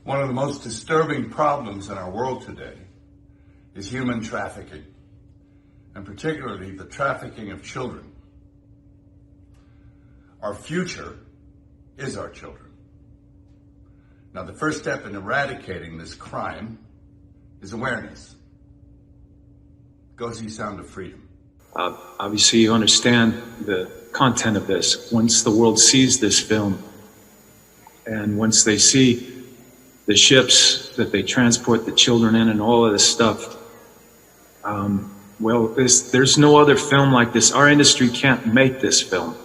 One of the most disturbing problems in our world today is human trafficking, and particularly the trafficking of children. Our future is our children. Now, the first step in eradicating this crime is awareness. Goes the sound of freedom. Obviously, you understand the content of this. Once the world sees this film, and once they see the ships that they transport the children in and all of this stuff, well, there's no other film like this. Our industry can't make this film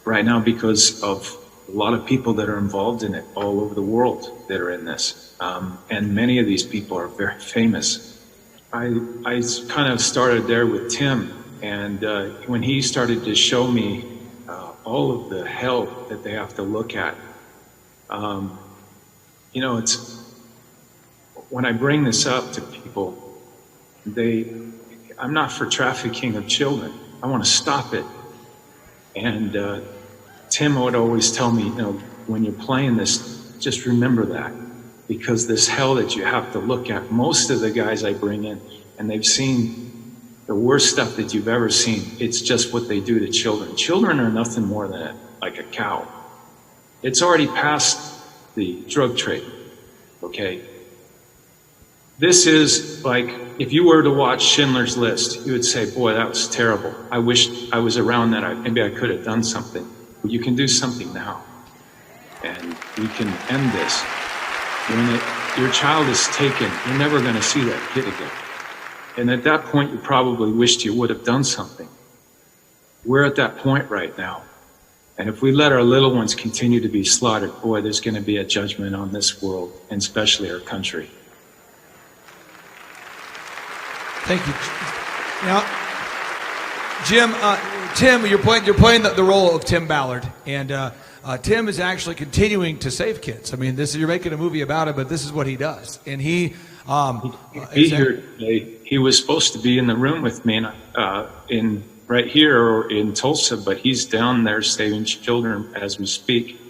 right now because of a lot of people that are involved in it all over the world that are in this. And many of these people are very famous. I kind of started there with Tim, and when he started to show me all of the hell that they have to look at, you know, it's when I bring this up to people, I'm not for trafficking of children. I want to stop it. And Tim would always tell me, you know, when you're playing this, just remember that, because this hell that you have to look at, most of the guys I bring in, and they've seen the worst stuff that you've ever seen. It's just what they do to children. Children are nothing more than like a cow. It's already past the drug trade, okay? This is like, if you were to watch Schindler's List, you would say, boy, that was terrible. I wish I was around that. Maybe I could have done something. But you can do something now. And we can end this. When your child is taken, you're never going to see that kid again. And at that point, you probably wished you would have done something. We're at that point right now. And if we let our little ones continue to be slaughtered, boy, there's going to be a judgment on this world, and especially our country. Thank you. Now, Jim, Tim, you're playing the role of Tim Ballard, and Tim is actually continuing to save kids. I mean, you're making a movie about it, but this is what he does, and he was supposed to be in the room with me in right here or in Tulsa, but he's down there saving children as we speak,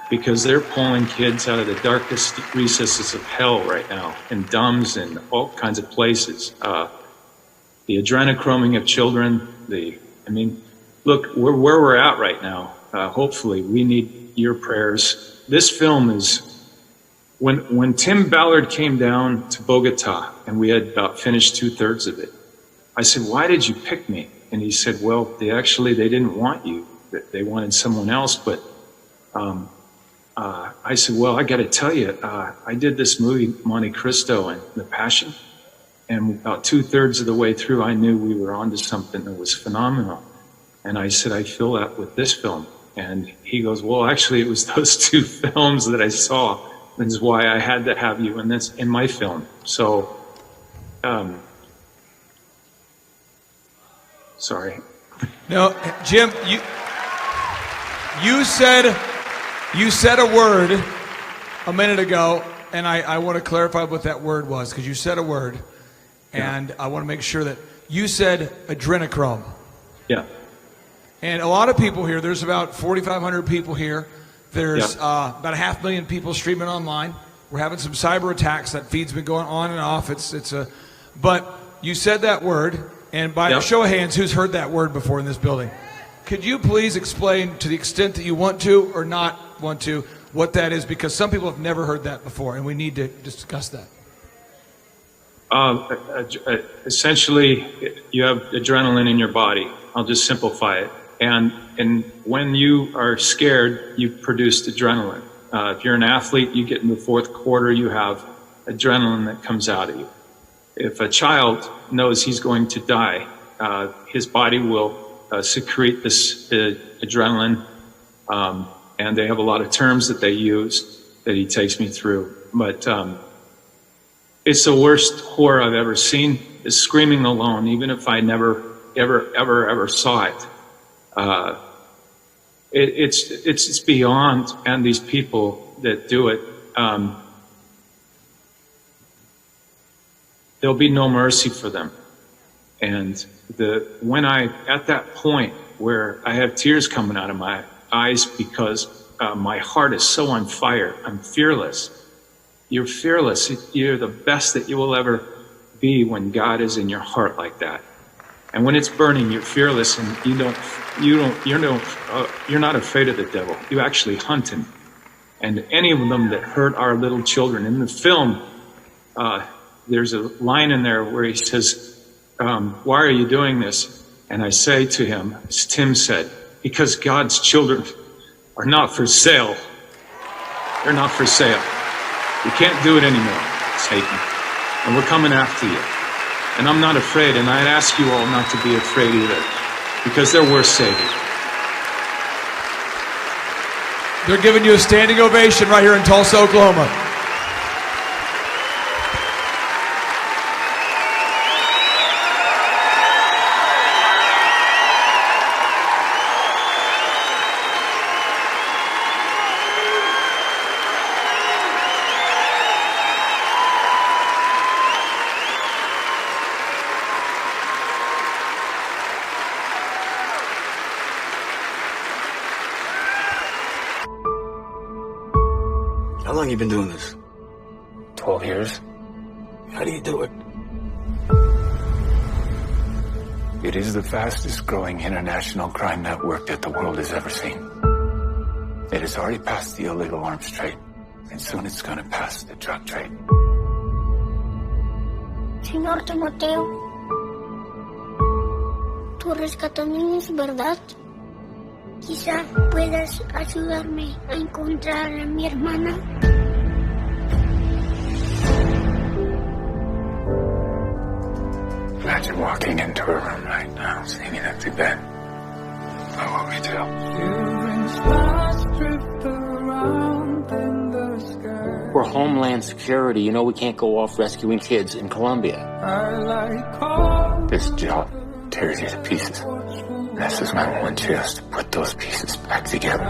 because they're pulling kids out of the darkest recesses of hell right now, in dumbs and all kinds of places. The adrenochroming of children, look, where we're at right now, hopefully we need your prayers. This film is, when Tim Ballard came down to Bogota and we had about finished 2/3 of it, I said, why did you pick me? And he said, well, they didn't want you. They wanted someone else. But I said, well, I got to tell you, I did this movie, Monte Cristo and The Passion. And about 2/3 of the way through, I knew we were onto something that was phenomenal. And I said, I feel that with this film. And he goes, well, actually, it was those two films that I saw. This is why I had to have you in my film. So, sorry. No, Jim, you said a word a minute ago, and I want to clarify what that word was, because you said a word, and I want to make sure that you said adrenochrome. Yeah. And a lot of people here, there's about 4,500 people here. There's about 500,000 people streaming online. We're having some cyber attacks. That feed's been going on and off. But you said that word, and by a show of hands, who's heard that word before in this building? Could you please explain, to the extent that you want to or not want to, what that is? Because some people have never heard that before, and we need to discuss that. Essentially, you have adrenaline in your body. I'll just simplify it. And when you are scared, you produce adrenaline. If you're an athlete, you get in the fourth quarter, you have adrenaline that comes out of you. If a child knows he's going to die, his body will secrete this adrenaline, and they have a lot of terms that they use that he takes me through. But it's the worst horror I've ever seen, is screaming alone, even if I never, ever saw it. It's beyond, and these people that do it, there'll be no mercy for them. And when at that point where I have tears coming out of my eyes because my heart is so on fire. I'm fearless. You're fearless. You're the best that you will ever be when God is in your heart like that. And when it's burning, you're fearless, and you're not afraid of the devil. You actually hunt him. And any of them that hurt our little children in the film, there's a line in there where he says, "Why are you doing this?" And I say to him, as Tim said, because God's children are not for sale. They're not for sale. You can't do it anymore, Satan. And we're coming after you. And I'm not afraid, and I'd ask you all not to be afraid either, because they're worth saving. They're giving you a standing ovation right here in Tulsa, Oklahoma. How long you been doing this? 12 years. How do you do it? It is the fastest growing international crime network that the world has ever seen. It has already passed the illegal arms trade, and soon it's going to pass the drug trade. Señor Timoteo, tú rescatas niños, ¿verdad? Quizá puedas ayudarme a encontrar a mi hermana. Imagine walking into a room right now, seeing an empty bed. What will we do? We're Homeland Security. You know we can't go off rescuing kids in Colombia. This job tears you to pieces. This is my one chance to put those pieces back together.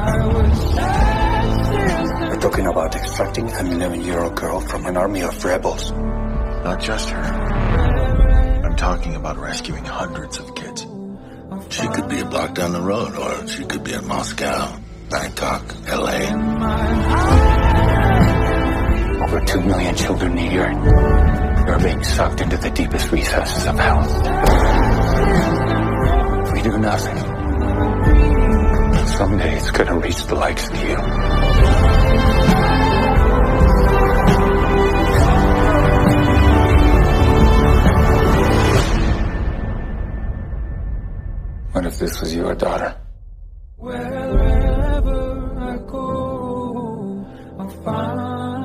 We're talking about extracting an 11-year-old girl from an army of rebels. Not just her. I'm talking about rescuing hundreds of kids. She could be a block down the road, or she could be in Moscow, Bangkok, LA. Over 2 million children a year are being sucked into the deepest recesses of hell. If we do nothing, someday it's gonna reach the likes of you. What if this was your daughter? Wherever I go, I'll find